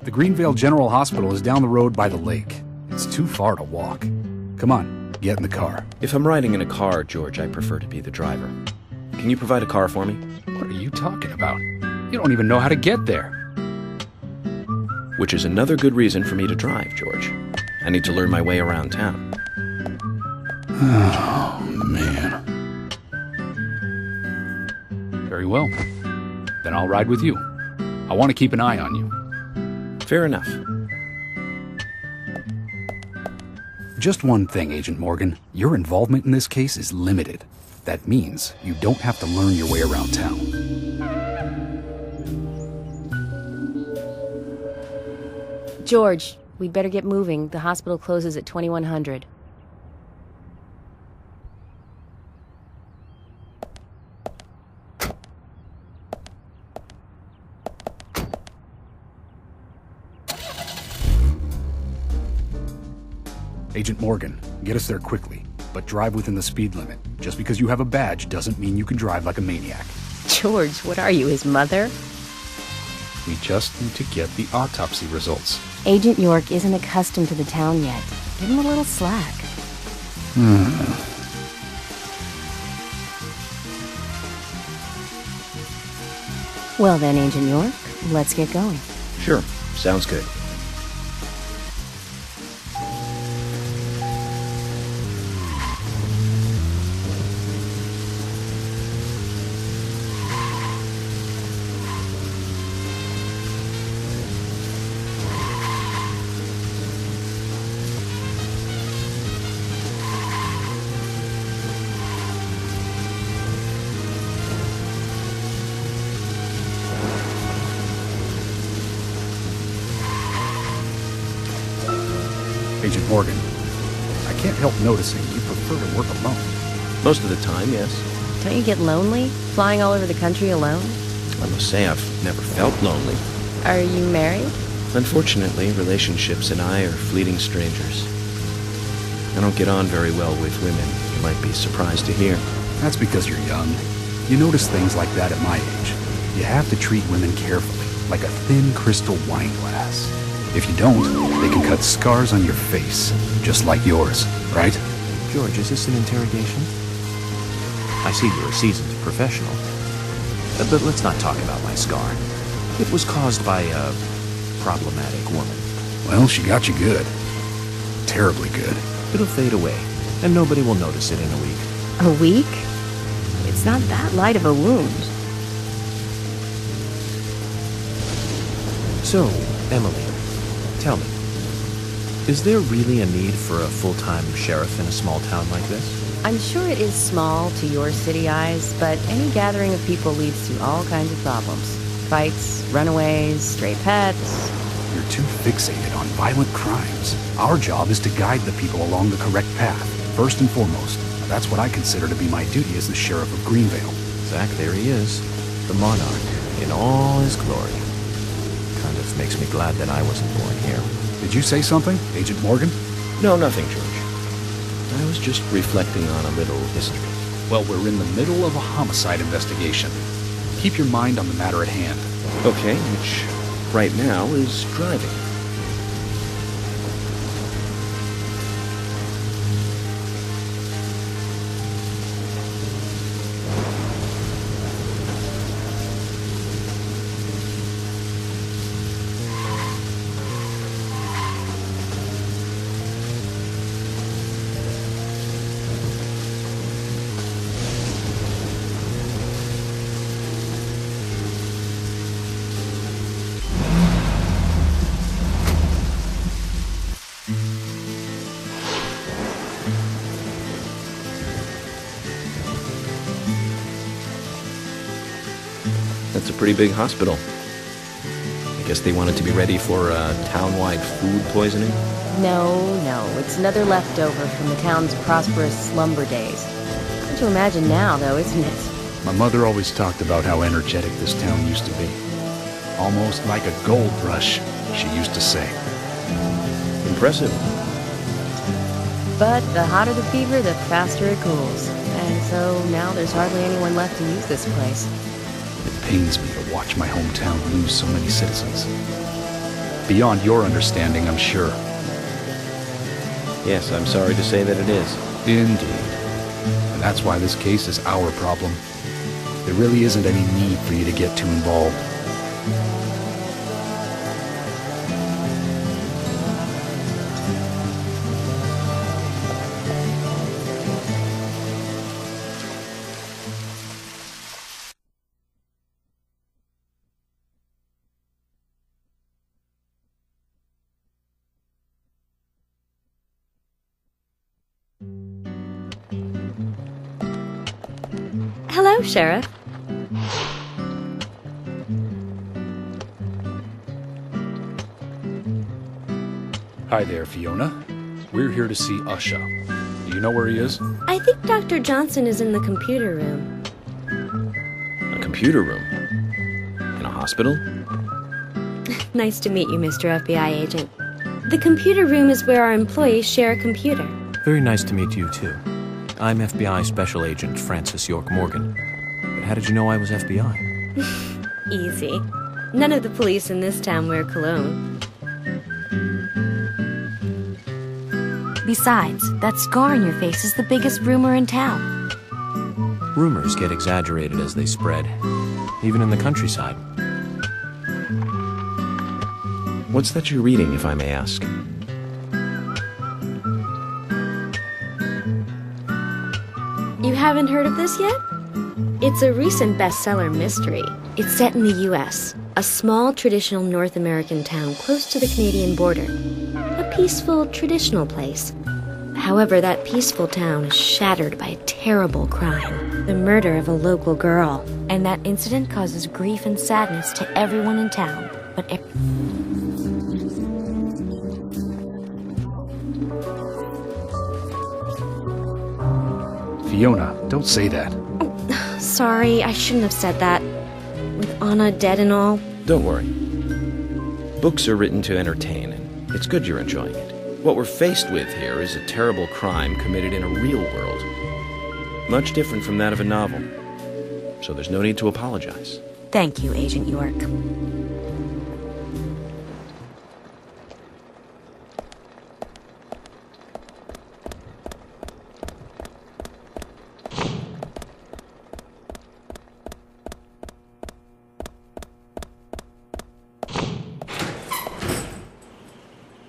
The Greenvale General Hospital is down the road by the lake. It's too far to walk. Come on, get in the car. If I'm riding in a car, George, I prefer to be the driver. Can you provide a car for me? What are you talking about? You don't even know how to get there. Which is another good reason for me to drive, George. I need to learn my way around town. Oh, man. Very well. Then I'll ride with you. I want to keep an eye on you. Fair enough. Just one thing, Agent Morgan. Your involvement in this case is limited. That means you don't have to learn your way around town. George, we'd better get moving. The hospital closes at 2100. Agent Morgan, get us there quickly, but drive within the speed limit. Just because you have a badge doesn't mean you can drive like a maniac. George, what are you, his mother? We just need to get the autopsy results. Agent York isn't accustomed to the town yet. Give him a little slack. Well then, Agent York, let's get going. Sure, sounds good. Agent Morgan, I can't help noticing you prefer to work alone. Most of the time, yes. Don't you get lonely, flying all over the country alone? I must say I've never felt lonely. Are you married? Unfortunately, relationships and I are fleeting strangers. I don't get on very well with women, you might be surprised to hear. That's because you're young. You notice things like that at my age. You have to treat women carefully, like a thin crystal wine glass. If you don't, they can cut scars on your face, just like yours, right? George, is this an interrogation? I see you're a seasoned professional. But let's not talk about my scar. It was caused by a problematic woman. Well, she got you good. Terribly good. It'll fade away, and nobody will notice it in a week. A week? It's not that light of a wound. So, Emily, tell me, is there really a need for a full-time sheriff in a small town like this? I'm sure it is small to your city eyes, but any gathering of people leads to all kinds of problems. Fights, runaways, stray pets. You're too fixated on violent crimes. Our job is to guide the people along the correct path, first and foremost. That's what I consider to be my duty as the sheriff of Greenvale. Zach, there he is, the monarch, in all his glory. Kind of makes me glad that I wasn't born here. Did you say something, Agent Morgan? No, nothing, George. I was just reflecting on a little history. Well, we're in the middle of a homicide investigation. Keep your mind on the matter at hand. Okay, which right now is driving. That's a pretty big hospital. I guess they wanted to be ready for town-wide food poisoning? No, it's another leftover from the town's prosperous slumber days. Hard to imagine now, though, isn't it? My mother always talked about how energetic this town used to be. Almost like a gold rush, she used to say. Impressive. But the hotter the fever, the faster it cools. And so now there's hardly anyone left to use this place. It pains me to watch my hometown lose so many citizens. Beyond your understanding, I'm sure. Yes, I'm sorry to say that it is. Indeed. And that's why this case is our problem. There really isn't any need for you to get too involved. Hello, Sheriff. Hi there, Fiona. We're here to see Usha. Do you know where he is? I think Dr. Johnson is in the computer room. A computer room? In a hospital? Nice to meet you, Mr. FBI agent. The computer room is where our employees share a computer. Very nice to meet you, too. I'm FBI Special Agent Francis York Morgan. But how did you know I was FBI? Easy. None of the police in this town wear cologne. Besides, that scar on your face is the biggest rumor in town. Rumors get exaggerated as they spread, even in the countryside. What's that you're reading, if I may ask? You haven't heard of this yet? It's a recent bestseller mystery. It's set in the U.S., a small traditional North American town close to the Canadian border. A peaceful, traditional place. However, that peaceful town is shattered by a terrible crime. The murder of a local girl. And that incident causes grief and sadness to everyone in town. But Fiona, don't say that. Sorry, I shouldn't have said that. With Anna dead and all. Don't worry. Books are written to entertain, and it's good you're enjoying it. What we're faced with here is a terrible crime committed in a real world. Much different from that of a novel. So there's no need to apologize. thank you, Agent York.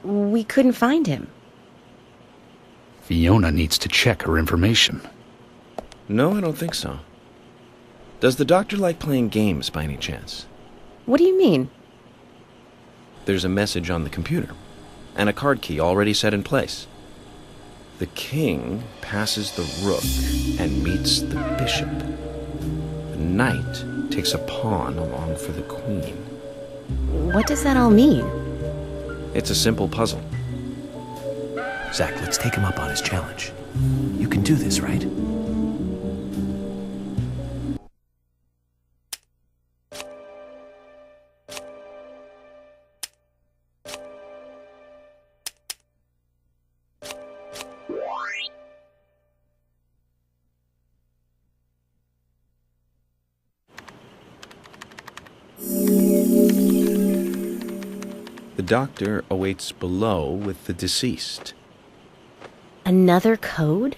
We couldn't find him. Fiona needs to check her information. No, I don't think so. Does the doctor like playing games by any chance? What do you mean? There's a message on the computer, and a card key already set in place. The king passes the rook and meets the bishop. The knight takes a pawn along for the queen. What does that all mean? It's a simple puzzle. Zach, let's take him up on his challenge. You can do this, right? The doctor awaits below with the deceased. Another code?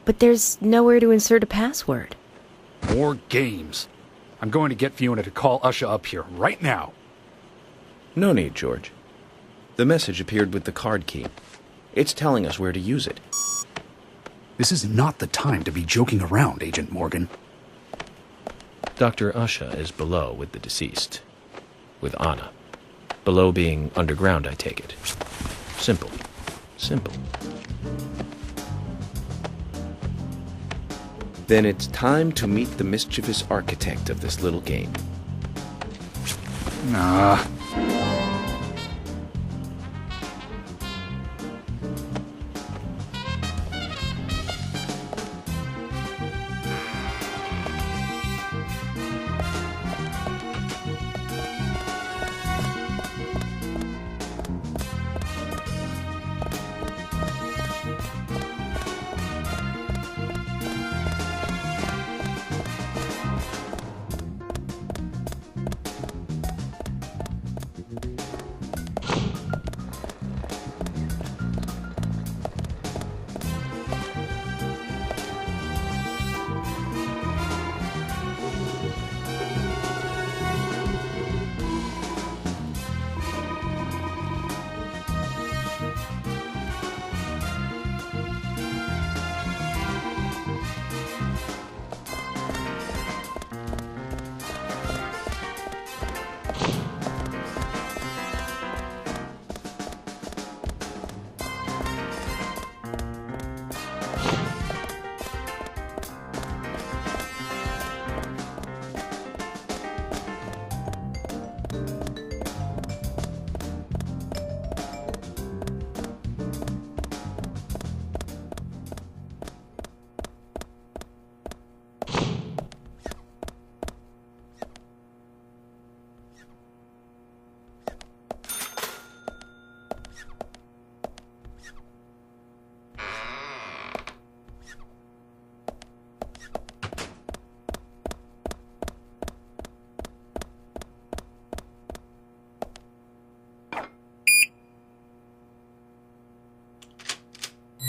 But there's nowhere to insert a password. More games. I'm going to get Fiona to call Usha up here right now. No need, George. The message appeared with the card key. It's telling us where to use it. This is not the time to be joking around, Agent Morgan. Dr. Usha is below with the deceased. With Anna. Below being underground, I take it. Simple. Simple. Then it's time to meet the mischievous architect of this little game. Nah.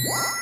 What?